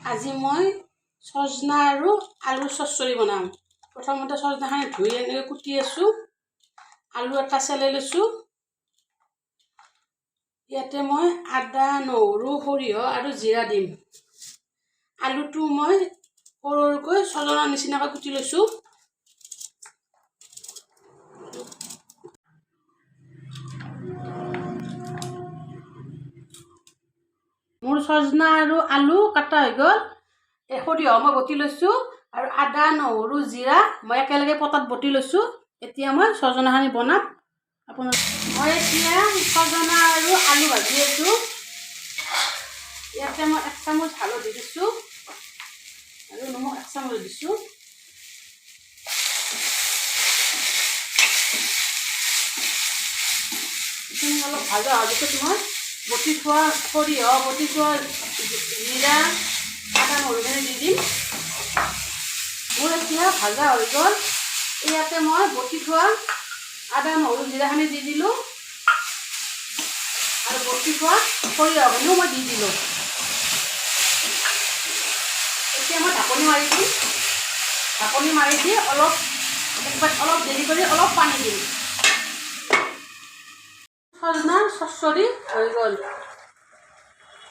আজি মই সজনা আৰু আলু চচ্চড়ি বনাম। প্ৰথমতে সজনাখিনি ধুই এনেকৈ কুটি আছোঁ। আলু এটা চেলাই লৈছোঁ। ইয়াতে মই আদা, নহৰু, সৰিয়হ আৰু জিৰা দিম। আলুটো মই সৰু সৰুকৈ সজনাৰ নিচিনাকৈ কুটি লৈছোঁ। মোৰ সজনা আৰু আলু কাটা হৈ গ'ল। সৰিয়হ মই বটি লৈছোঁ আৰু আদা, নহৰু, জিৰা মই একেলগে পটাত বটি লৈছোঁ। এতিয়া মই সজনাখিনি বনাম। মই এতিয়া সজনা আৰু আলু ভাজি আছোঁ। ইয়াতে মই 1 চামুচ হালধি দিছোঁ আৰু নিমখ 1 চামুচ দিছোঁ। এইখিনি অলপ ভাজা হোৱাৰ পিছত মই বটি থোৱা সৰিয়হ, বটি থোৱা জিৰা, আদা, নহৰুখিনি দি দিম। মোৰ এতিয়া ভাজা হৈ গ'ল। ইয়াতে মই বটি থোৱা আদা, নহৰু, জিৰাখিনি দি দিলোঁ আৰু বটি থোৱা সৰিয়হখিনিও মই দি দিলোঁ। এতিয়া মই ঢাকনি মাৰি দিম। ঢাকনি মাৰি দি অলপ দেৰি কৰি অলপ পানী দিম। সজনাৰ চচ্চড়ি হৈ গ'ল।